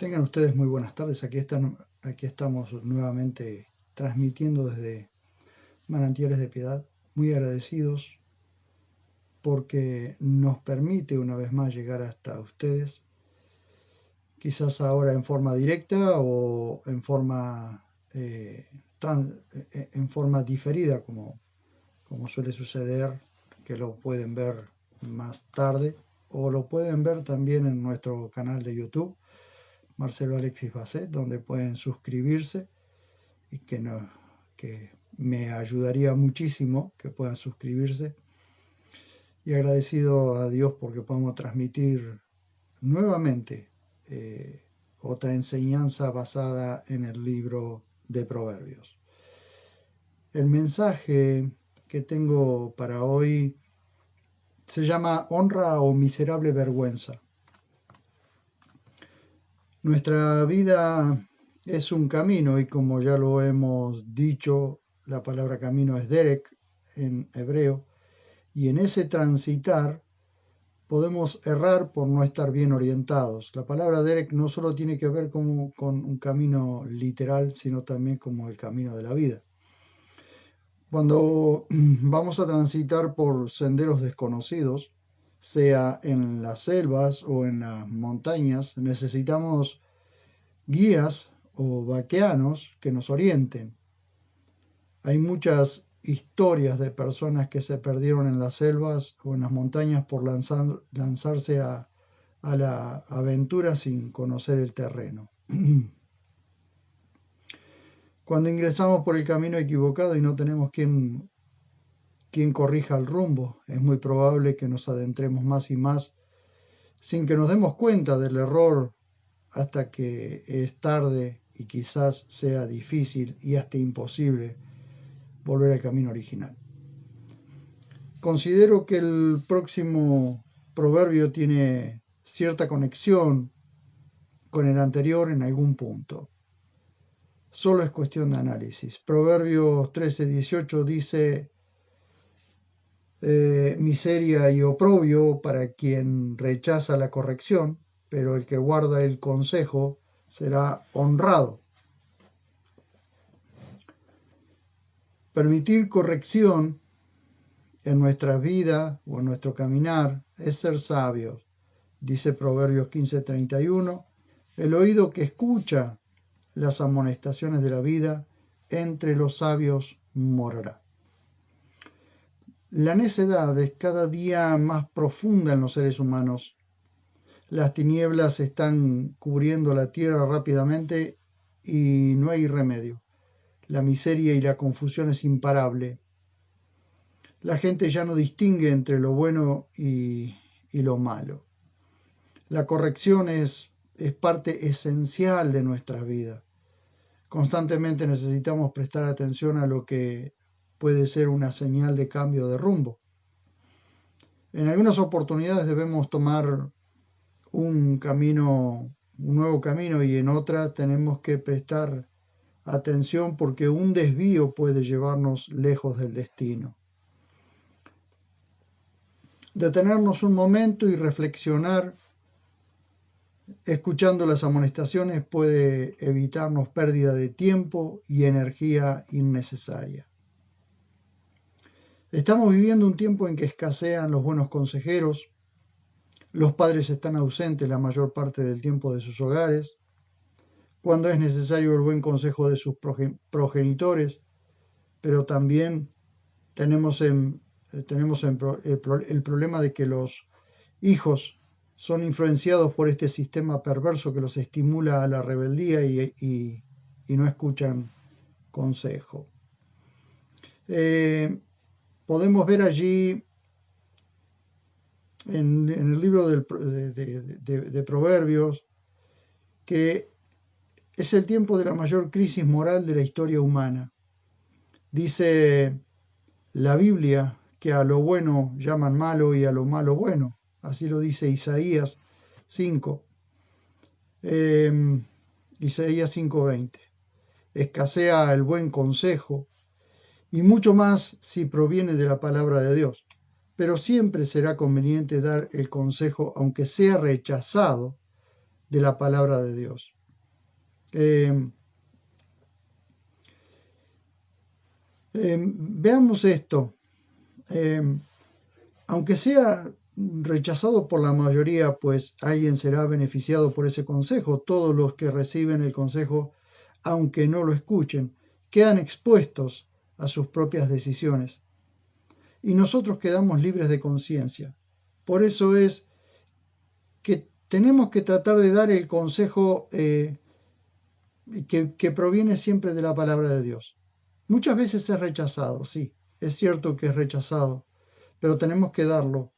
Tengan ustedes muy buenas tardes. Aquí estamos nuevamente transmitiendo desde Manantiales de Piedad, muy agradecidos porque nos permite una vez más llegar hasta ustedes, quizás ahora en forma directa o eh, en forma diferida, como suele suceder, que lo pueden ver más tarde o lo pueden ver también en nuestro canal de YouTube, Marcelo Alexis Basset, donde pueden suscribirse y que me ayudaría muchísimo que puedan suscribirse. Y agradecido a Dios porque podemos transmitir nuevamente otra enseñanza basada en el libro de Proverbios. El mensaje que tengo para hoy se llama Honra o miserable vergüenza. Nuestra vida es un camino y como ya lo hemos dicho, la palabra camino es derek en hebreo, y en ese transitar podemos errar por no estar bien orientados. La palabra derek no solo tiene que ver con un camino literal, sino también como el camino de la vida. Cuando vamos a transitar por senderos desconocidos, sea en las selvas o en las montañas, necesitamos guías o vaqueanos que nos orienten. Hay muchas historias de personas que se perdieron en las selvas o en las montañas por lanzarse a la aventura sin conocer el terreno. Cuando ingresamos por el camino equivocado y no tenemos quien corrija el rumbo, es muy probable que nos adentremos más y más sin que nos demos cuenta del error hasta que es tarde y quizás sea difícil y hasta imposible volver al camino original. Considero que el próximo proverbio tiene cierta conexión con el anterior en algún punto. Solo es cuestión de análisis. Proverbios 13:18 dice: miseria y oprobio para quien rechaza la corrección, pero el que guarda el consejo será honrado. Permitir corrección en nuestra vida o en nuestro caminar es ser sabios. Dice Proverbios 15:31, el oído que escucha las amonestaciones de la vida, entre los sabios morará. La necedad es cada día más profunda en los seres humanos. Las tinieblas están cubriendo la tierra rápidamente y no hay remedio. La miseria y la confusión es imparable. La gente ya no distingue entre lo bueno y lo malo. La corrección es parte esencial de nuestra vida. Constantemente necesitamos prestar atención a lo que puede ser una señal de cambio de rumbo. En algunas oportunidades debemos tomar un nuevo camino, y en otras tenemos que prestar atención porque un desvío puede llevarnos lejos del destino. Detenernos un momento y reflexionar escuchando las amonestaciones puede evitarnos pérdida de tiempo y energía innecesaria. Estamos viviendo un tiempo en que escasean los buenos consejeros, los padres están ausentes la mayor parte del tiempo de sus hogares, cuando es necesario el buen consejo de sus progenitores, pero también tenemos el problema de que los hijos son influenciados por este sistema perverso que los estimula a la rebeldía y no escuchan consejo. Podemos ver allí en el libro de Proverbios que es el tiempo de la mayor crisis moral de la historia humana. Dice la Biblia que a lo bueno llaman malo y a lo malo bueno. Así lo dice Isaías 5. Isaías 5:20. Escasea el buen consejo y mucho más si proviene de la palabra de Dios. Pero siempre será conveniente dar el consejo, aunque sea rechazado, de la palabra de Dios. Veamos esto. Aunque sea rechazado por la mayoría, pues alguien será beneficiado por ese consejo. Todos los que reciben el consejo, aunque no lo escuchen, quedan expuestos a sus propias decisiones. Y nosotros quedamos libres de conciencia. Por eso es que tenemos que tratar de dar el consejo que proviene siempre de la palabra de Dios. Muchas veces es rechazado, sí, es cierto que es rechazado, pero tenemos que darlo,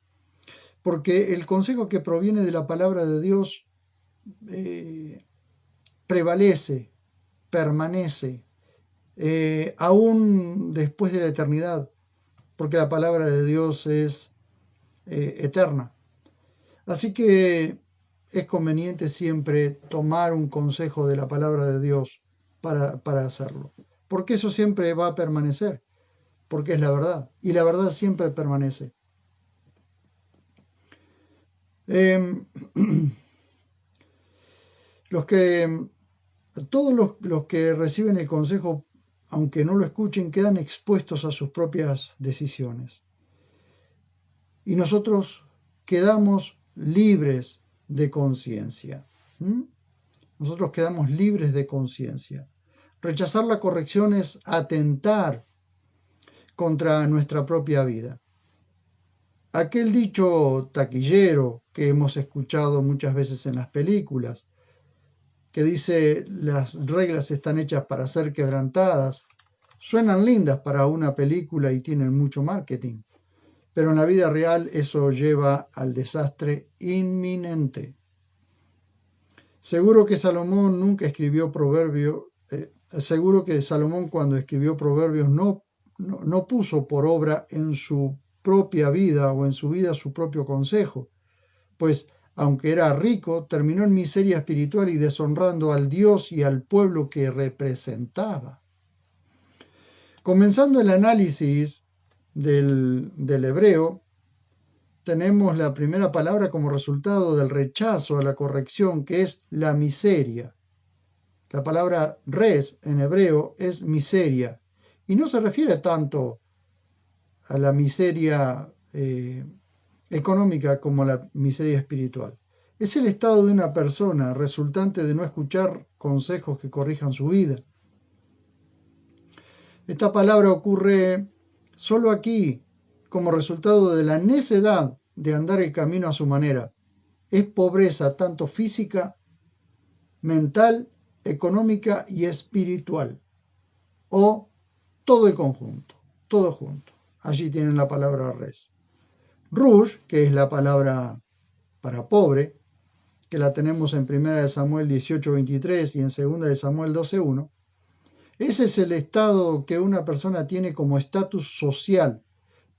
porque el consejo que proviene de la palabra de Dios prevalece, permanece, aún después de la eternidad, porque la palabra de Dios es eterna. Así que es conveniente siempre tomar un consejo de la palabra de Dios para hacerlo, porque eso siempre va a permanecer, porque es la verdad, y la verdad siempre permanece. Todos los que reciben el consejo, aunque no lo escuchen, quedan expuestos a sus propias decisiones. Y nosotros quedamos libres de conciencia. Nosotros quedamos libres de conciencia. Rechazar la corrección es atentar contra nuestra propia vida. Aquel dicho taquillero que hemos escuchado muchas veces en las películas, que dice las reglas están hechas para ser quebrantadas, suenan lindas para una película y tienen mucho marketing, pero en la vida real eso lleva al desastre inminente. Seguro que Salomón nunca escribió Proverbios, seguro que Salomón cuando escribió Proverbios no puso por obra en su propia vida o en su vida su propio consejo, pues aunque era rico, terminó en miseria espiritual y deshonrando al Dios y al pueblo que representaba. Comenzando el análisis del hebreo, tenemos la primera palabra como resultado del rechazo a la corrección, que es la miseria. La palabra res en hebreo es miseria, y no se refiere tanto a la miseria económica como a la miseria espiritual. Es el estado de una persona resultante de no escuchar consejos que corrijan su vida. Esta palabra ocurre solo aquí como resultado de la necedad de andar el camino a su manera. Es pobreza tanto física, mental, económica y espiritual. O todo el conjunto, todo junto. Allí tienen la palabra res. Rush, que es la palabra para pobre, que la tenemos en 1 Samuel 18:23 y en 2 Samuel 12:1, ese es el estado que una persona tiene como estatus social,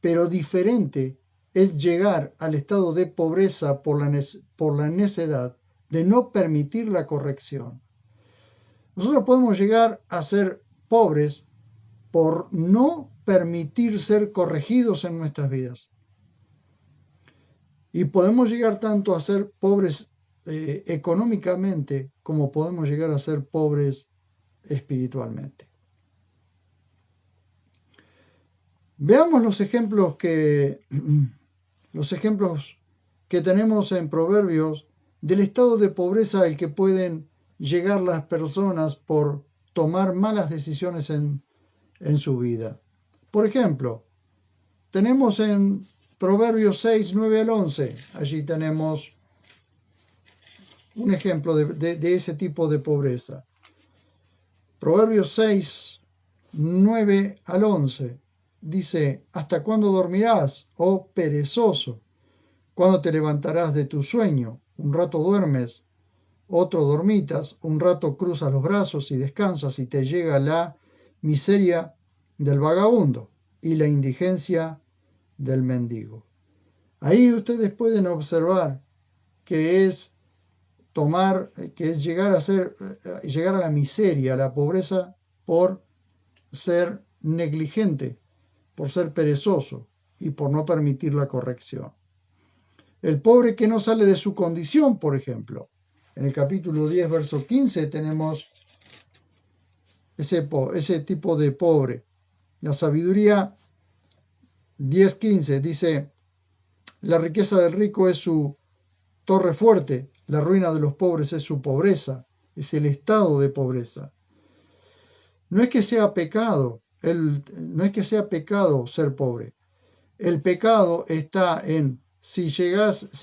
pero diferente es llegar al estado de pobreza por la necedad de no permitir la corrección. Nosotros podemos llegar a ser pobres por no permitir ser corregidos en nuestras vidas. Y podemos llegar tanto a ser pobres económicamente como podemos llegar a ser pobres espiritualmente. Veamos los ejemplos que tenemos en Proverbios del estado de pobreza al que pueden llegar las personas por tomar malas decisiones en su vida. Por ejemplo, tenemos en Proverbios 6, 9 al 11, allí tenemos un ejemplo de ese tipo de pobreza. Proverbios 6, 9 al 11 dice: ¿Hasta cuándo dormirás, oh perezoso? ¿Cuándo te levantarás de tu sueño? Un rato duermes, otro dormitas, un rato cruzas los brazos y descansas y te llega la miseria del vagabundo y la indigencia del mendigo. Ahí ustedes pueden observar que es llegar a la miseria, a la pobreza por ser negligente, por ser perezoso y por no permitir la corrección. El pobre que no sale de su condición, por ejemplo, En el capítulo 10, verso 15, tenemos ese tipo de pobre. La sabiduría 10:15 dice, la riqueza del rico es su torre fuerte, la ruina de los pobres es su pobreza, es el estado de pobreza. No es que sea pecado, no es que sea pecado ser pobre. El pecado está en si se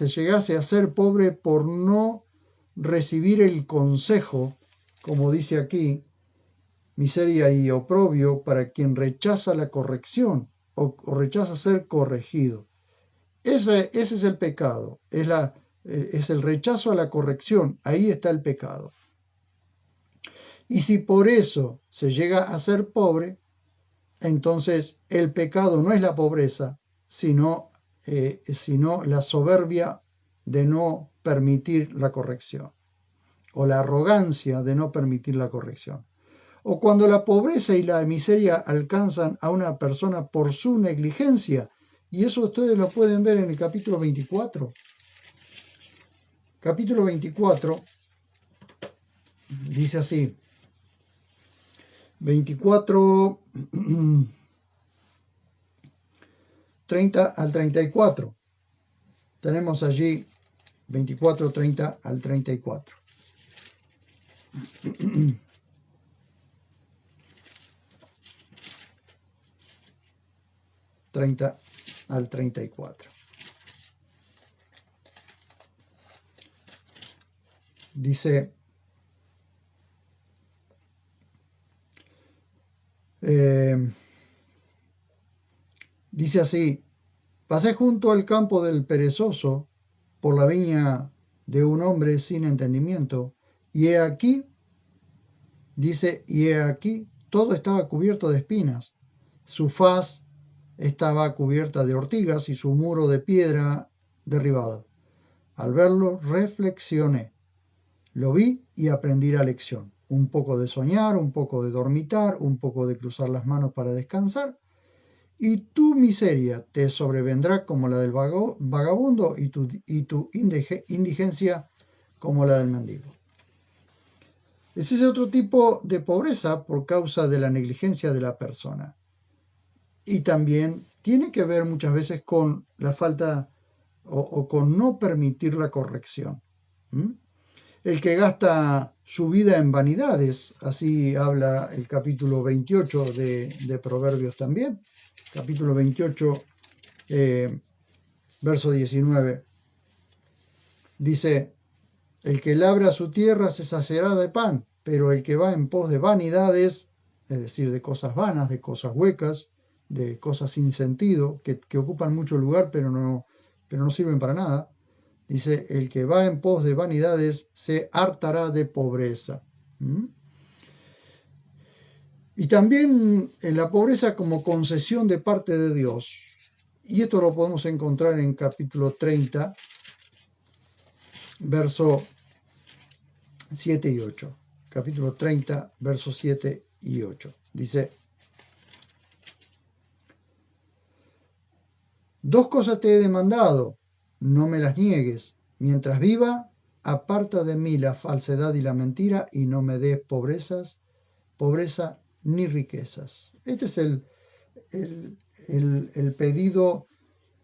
llegase a ser pobre por no recibir el consejo, como dice aquí, miseria y oprobio para quien rechaza la corrección o rechaza ser corregido. Ese es el pecado, es el rechazo a la corrección, ahí está el pecado. Y si por eso se llega a ser pobre, entonces el pecado no es la pobreza, sino la soberbia de no permitir la corrección, o la arrogancia de no permitir la corrección. O cuando la pobreza y la miseria alcanzan a una persona por su negligencia, y eso ustedes lo pueden ver en el capítulo 24. Capítulo 24 dice así, 24, 30 al 34. Tenemos allí 24, 30 al 34. 30 al 34. Dice, dice así, pasé junto al campo del perezoso por la viña de un hombre sin entendimiento, y he aquí, dice, y he aquí, todo estaba cubierto de espinas, su faz estaba cubierta de ortigas y su muro de piedra derribado. Al verlo, reflexioné. Lo vi y aprendí la lección. Un poco de soñar, un poco de dormitar, un poco de cruzar las manos para descansar. Y tu miseria te sobrevendrá como la del vagabundo y tu indigencia como la del mendigo. Ese es otro tipo de pobreza por causa de la negligencia de la persona. Y también tiene que ver muchas veces con la falta o con no permitir la corrección. El que gasta su vida en vanidades, así habla el capítulo 28 de Proverbios también, capítulo 28, verso 19, dice, el que labra su tierra se saciará de pan, pero el que va en pos de vanidades, es decir, de cosas vanas, de cosas huecas, de cosas sin sentido, que ocupan mucho lugar pero no sirven para nada, dice, el que va en pos de vanidades se hartará de pobreza. Y también en la pobreza como concesión de parte de Dios. Y esto lo podemos encontrar en capítulo 30, verso 7 y 8. Capítulo 30, versos 7 y 8. Dice, dos cosas te he demandado, no me las niegues. Mientras viva, aparta de mí la falsedad y la mentira y no me des pobreza ni riquezas. Este es el pedido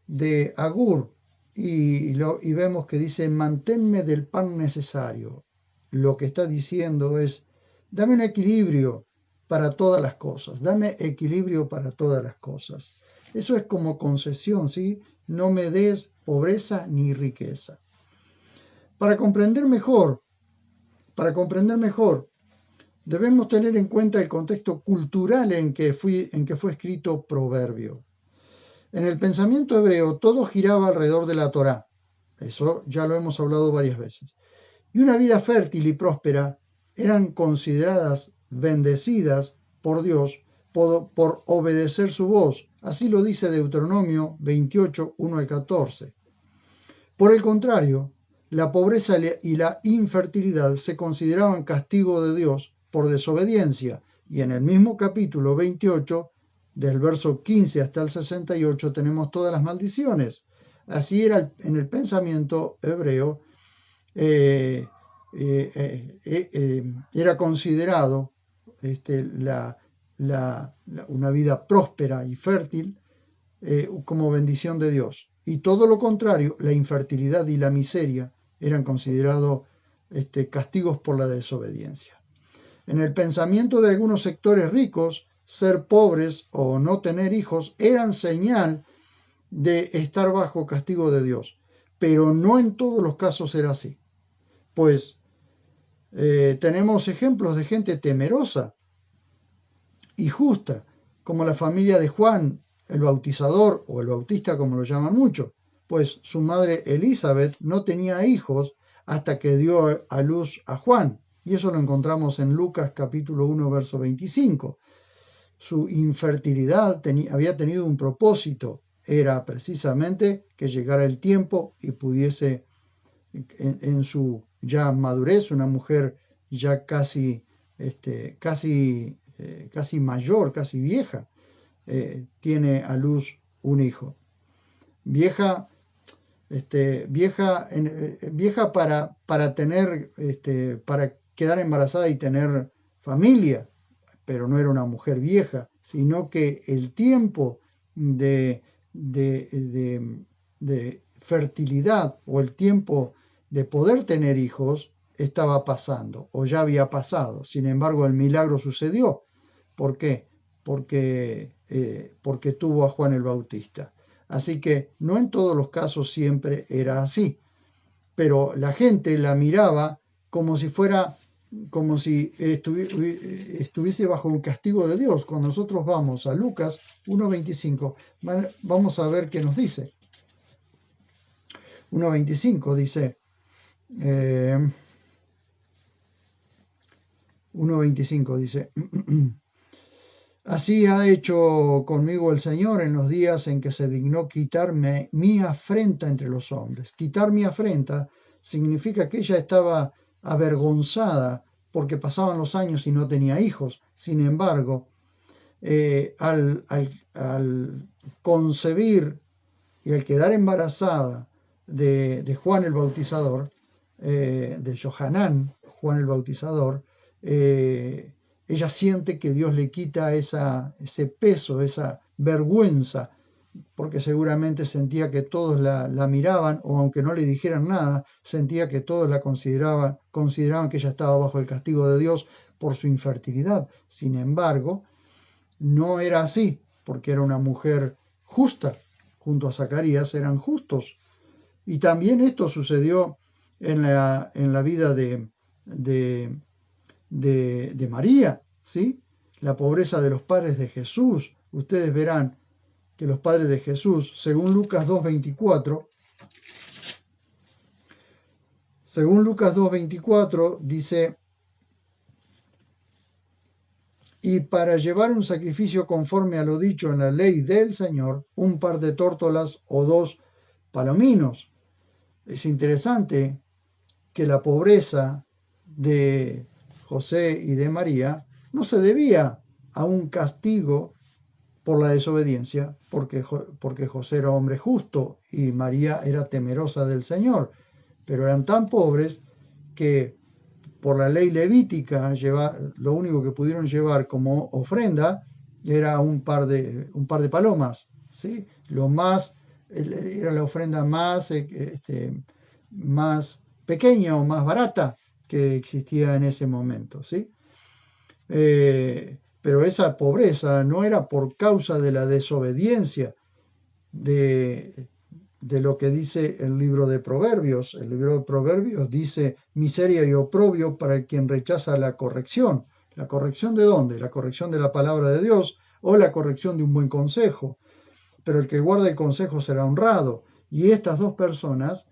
de Agur y vemos que dice, manténme del pan necesario. Lo que está diciendo es, dame un equilibrio para todas las cosas, dame equilibrio para todas las cosas. Eso es como concesión, ¿sí? No me des pobreza ni riqueza. Para comprender mejor, debemos tener en cuenta el contexto cultural en que fue escrito Proverbio. En el pensamiento hebreo todo giraba alrededor de la Torá. Eso ya lo hemos hablado varias veces. Y una vida fértil y próspera eran consideradas bendecidas por Dios por obedecer su voz. Así lo dice Deuteronomio 28, 1 al 14. Por el contrario, la pobreza y la infertilidad se consideraban castigo de Dios por desobediencia. Y en el mismo capítulo 28, del verso 15 hasta el 68, tenemos todas las maldiciones. Así era en el pensamiento hebreo era considerado una vida próspera y fértil como bendición de Dios. Y todo lo contrario, la infertilidad y la miseria eran considerados castigos por la desobediencia. En el pensamiento de algunos sectores ricos, ser pobres o no tener hijos eran señal de estar bajo castigo de Dios. Pero no en todos los casos era así. Pues tenemos ejemplos de gente temerosa y justa, como la familia de Juan, el bautizador o el bautista como lo llaman muchos, pues su madre Elizabeth no tenía hijos hasta que dio a luz a Juan, y eso lo encontramos en Lucas capítulo 1, verso 25. Su infertilidad había tenido un propósito, era precisamente que llegara el tiempo y pudiese en su ya madurez, una mujer ya casi mayor, casi vieja, tiene a luz un hijo. Vieja, vieja para tener, para quedar embarazada y tener familia, pero no era una mujer vieja, sino que el tiempo de, de, de, de fertilidad o el tiempo de poder tener hijos estaba pasando o ya había pasado. Sin embargo, el milagro sucedió. ¿Por qué? Porque tuvo a Juan el Bautista. Así que no en todos los casos siempre era así, pero la gente la miraba como si fuera, como si estuviese bajo un castigo de Dios. Cuando nosotros vamos a Lucas 1.25, vamos a ver qué nos dice. 1.25 dice, 1.25 dice, así ha hecho conmigo el Señor en los días en que se dignó quitarme mi afrenta entre los hombres. Quitar mi afrenta significa que ella estaba avergonzada porque pasaban los años y no tenía hijos. Sin embargo, al concebir y al quedar embarazada de Juan el Bautizador, de Johanán, Juan el Bautizador, ella siente que Dios le quita ese peso, esa vergüenza, porque seguramente sentía que todos la miraban, o aunque no le dijeran nada, sentía que todos la consideraban que ella estaba bajo el castigo de Dios por su infertilidad. Sin embargo, no era así, porque era una mujer justa. Junto a Zacarías eran justos. Y también esto sucedió en la vida de María, ¿sí? La pobreza de los padres de Jesús. Ustedes verán que los padres de Jesús, según Lucas 2.24, dice, y para llevar un sacrificio conforme a lo dicho en la ley del Señor, un par de tórtolas o 2 palominos. Es interesante que la pobreza de José y de María no se debía a un castigo por la desobediencia, porque José era hombre justo y María era temerosa del Señor, pero eran tan pobres que por la ley levítica lo único que pudieron llevar como ofrenda era un par de palomas, ¿sí? Era la ofrenda más pequeña o más barata que existía en ese momento, ¿sí? Pero esa pobreza no era por causa de la desobediencia de lo que dice el libro de Proverbios. El libro de Proverbios dice miseria y oprobio para quien rechaza la corrección. ¿La corrección de dónde? La corrección de la palabra de Dios o la corrección de un buen consejo. Pero el que guarda el consejo será honrado. Y estas dos personas,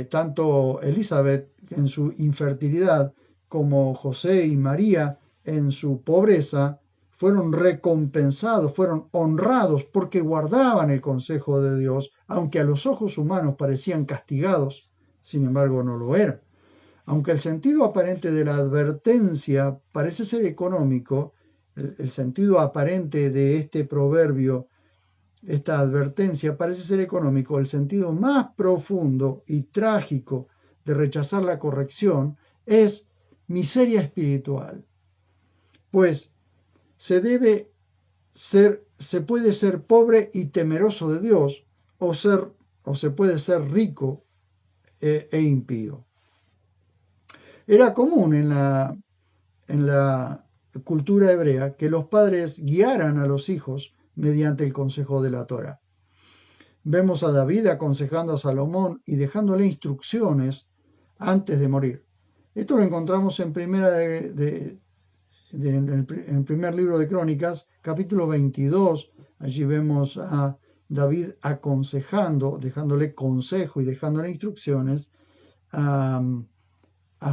tanto Elizabeth en su infertilidad como José y María en su pobreza, fueron recompensados, fueron honrados porque guardaban el consejo de Dios, aunque a los ojos humanos parecían castigados, sin embargo no lo eran. Aunque el sentido aparente de la advertencia parece ser económico, el sentido aparente de este proverbio, esta advertencia parece ser económico, el sentido más profundo y trágico de rechazar la corrección es miseria espiritual, pues se puede ser pobre y temeroso de Dios, o se puede ser rico e impío. Era común en la cultura hebrea que los padres guiaran a los hijos mediante el consejo de la Torá. Vemos a David aconsejando a Salomón y dejándole instrucciones antes de morir. Esto lo encontramos en en primer libro de Crónicas, capítulo 22. Allí vemos a David aconsejando, dejándole consejo y dejándole instrucciones a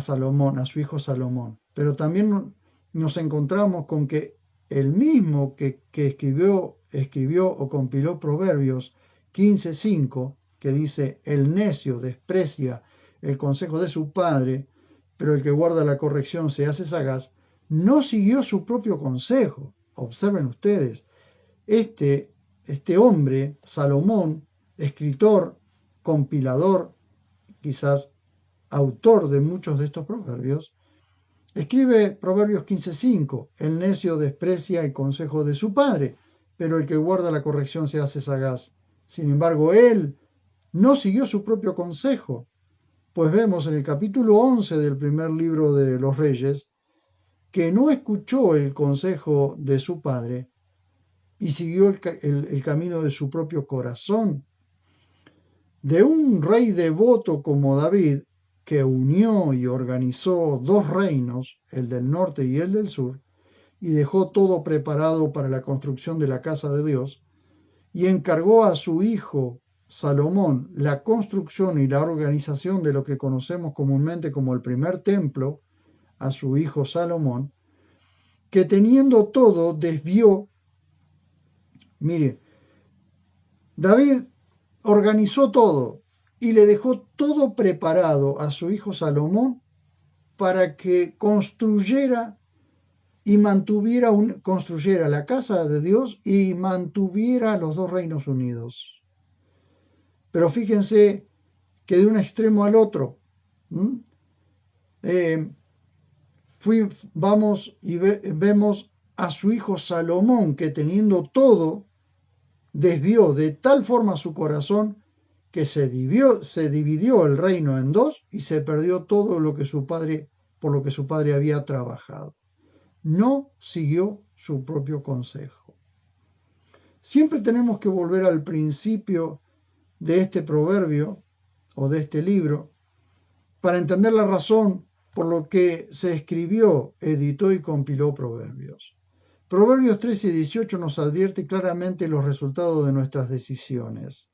Salomón, a su hijo Salomón. Pero también nos encontramos con que el mismo que escribió o compiló Proverbios 15:5, que dice: el necio desprecia el consejo de su padre, pero el que guarda la corrección se hace sagaz, no siguió su propio consejo. Observen ustedes, este hombre, Salomón, escritor, compilador, quizás autor de muchos de estos proverbios, escribe Proverbios 15:5: el necio desprecia el consejo de su padre, pero el que guarda la corrección se hace sagaz. Sin embargo, él no siguió su propio consejo, pues vemos en el capítulo 11 del primer libro de los Reyes que no escuchó el consejo de su padre y siguió el camino de su propio corazón. De un rey devoto como David, que unió y organizó dos reinos, el del norte y el del sur, y dejó todo preparado para la construcción de la casa de Dios, y encargó a su hijo Salomón la construcción y la organización de lo que conocemos comúnmente como el primer templo, a su hijo Salomón, que teniendo todo desvió. Mire, David organizó todo y le dejó todo preparado a su hijo Salomón para que construyera la casa de Dios y mantuviera los dos reinos unidos. Pero fíjense que de un extremo al otro, vamos y vemos a su hijo Salomón, que teniendo todo, desvió de tal forma su corazón que se dividió el reino en dos y se perdió todo por lo que su padre había trabajado. No siguió su propio consejo. Siempre tenemos que volver al principio de este proverbio o de este libro para entender la razón por lo que se escribió, editó y compiló Proverbios. Proverbios 13 y 18 nos advierte claramente los resultados de nuestras decisiones.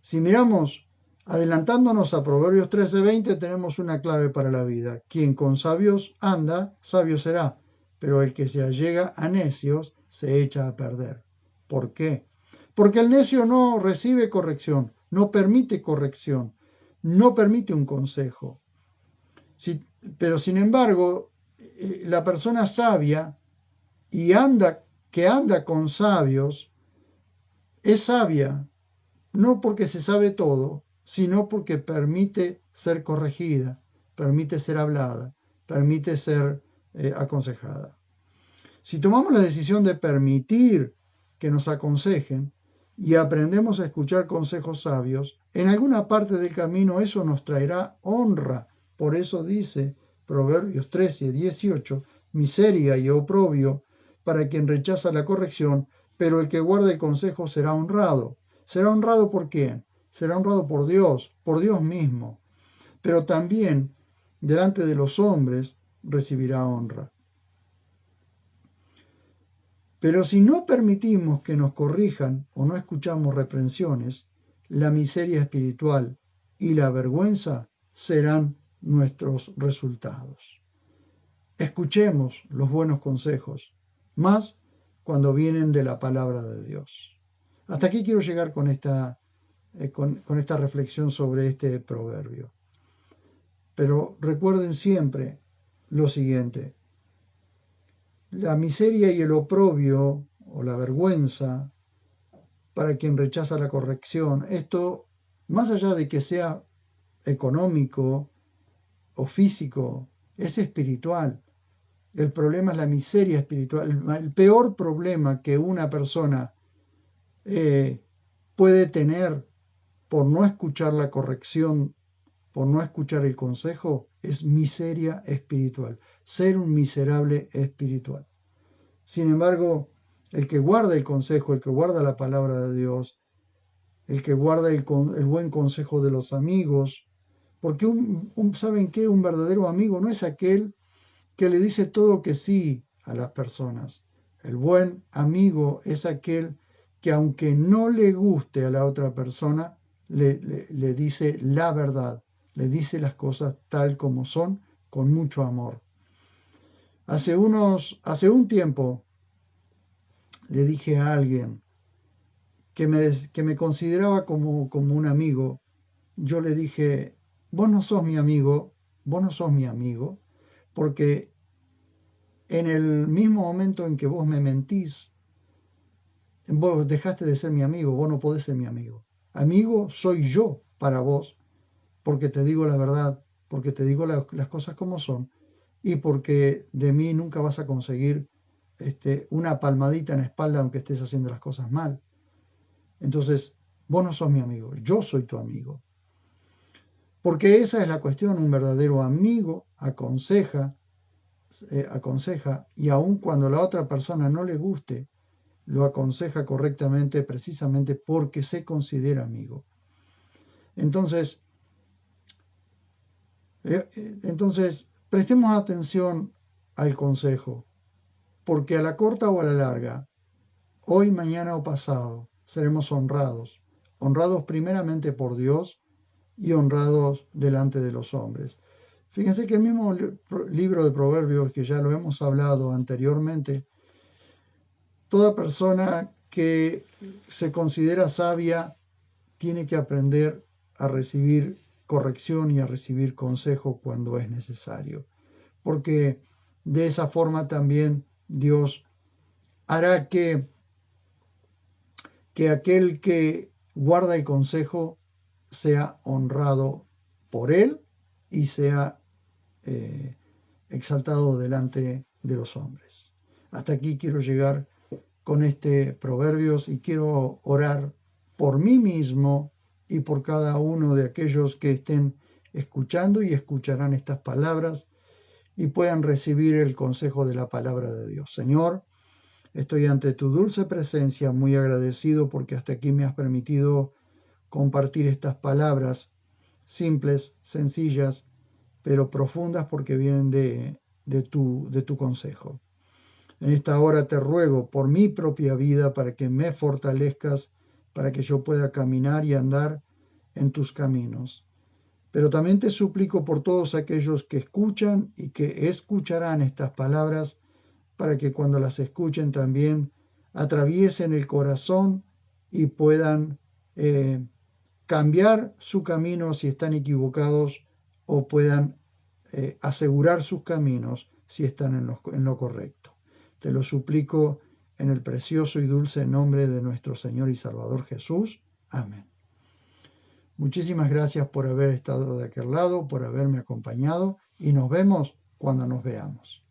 Si miramos, adelantándonos a Proverbios 13:20, tenemos una clave para la vida. Quien con sabios anda, sabio será, pero el que se allega a necios se echa a perder. ¿Por qué? Porque el necio no recibe corrección, no permite corrección, no permite un consejo. Pero sin embargo, la persona sabia que anda con sabios es sabia, no porque se sabe todo, sino porque permite ser corregida, permite ser hablada, permite ser aconsejada. Si tomamos la decisión de permitir que nos aconsejen y aprendemos a escuchar consejos sabios, en alguna parte del camino eso nos traerá honra. Por eso dice Proverbios 13:18, miseria y oprobio para quien rechaza la corrección, pero el que guarda el consejo será honrado. ¿Será honrado por quién? Será honrado por Dios mismo, pero también delante de los hombres recibirá honra. Pero si no permitimos que nos corrijan o no escuchamos reprensiones, la miseria espiritual y la vergüenza serán nuestros resultados. Escuchemos los buenos consejos, más cuando vienen de la palabra de Dios. Hasta aquí quiero llegar con esta reflexión sobre este proverbio. Pero recuerden siempre lo siguiente: la miseria y el oprobio o la vergüenza para quien rechaza la corrección, esto, más allá de que sea económico o físico, es espiritual. El problema es la miseria espiritual. El peor problema que una persona puede tener por no escuchar la corrección, por no escuchar el consejo, es miseria espiritual, ser un miserable espiritual. Sin embargo, el que guarda el consejo, el que guarda la palabra de Dios, el que guarda el buen consejo de los amigos, porque ¿saben qué? Un verdadero amigo no es aquel que le dice todo que sí a las personas. El buen amigo es aquel que aunque no le guste a la otra persona, le dice la verdad, le dice las cosas tal como son, con mucho amor. Hace un tiempo le dije a alguien que me consideraba como un amigo. Yo le dije, vos no sos mi amigo, vos no sos mi amigo, porque en el mismo momento en que vos me mentís, vos dejaste de ser mi amigo, vos no podés ser mi amigo. Amigo soy yo para vos, porque te digo la verdad, porque te digo las cosas como son, y porque de mí nunca vas a conseguir una palmadita en la espalda aunque estés haciendo las cosas mal. Entonces, vos no sos mi amigo, yo soy tu amigo. Porque esa es la cuestión, un verdadero amigo aconseja, y aun cuando la otra persona no le guste, lo aconseja correctamente precisamente porque se considera amigo. Entonces, prestemos atención al consejo, porque a la corta o a la larga, hoy, mañana o pasado, seremos honrados, honrados primeramente por Dios y honrados delante de los hombres. Fíjense que el mismo libro de Proverbios, que ya lo hemos hablado anteriormente, toda persona que se considera sabia tiene que aprender a recibir corrección y a recibir consejo cuando es necesario, porque de esa forma también Dios hará que aquel que guarda el consejo sea honrado por él y sea exaltado delante de los hombres. Hasta aquí quiero llegar con este Proverbios y quiero orar por mí mismo y por cada uno de aquellos que estén escuchando y escucharán estas palabras y puedan recibir el consejo de la palabra de Dios. Señor, estoy ante tu dulce presencia muy agradecido porque hasta aquí me has permitido compartir estas palabras simples, sencillas, pero profundas porque vienen de tu consejo. En esta hora te ruego por mi propia vida para que me fortalezcas, para que yo pueda caminar y andar en tus caminos. Pero también te suplico por todos aquellos que escuchan y que escucharán estas palabras, para que cuando las escuchen también atraviesen el corazón y puedan cambiar su camino si están equivocados o puedan asegurar sus caminos si están en lo correcto. Te lo suplico en el precioso y dulce nombre de nuestro Señor y Salvador Jesús. Amén. Muchísimas gracias por haber estado de aquel lado, por haberme acompañado y nos vemos cuando nos veamos.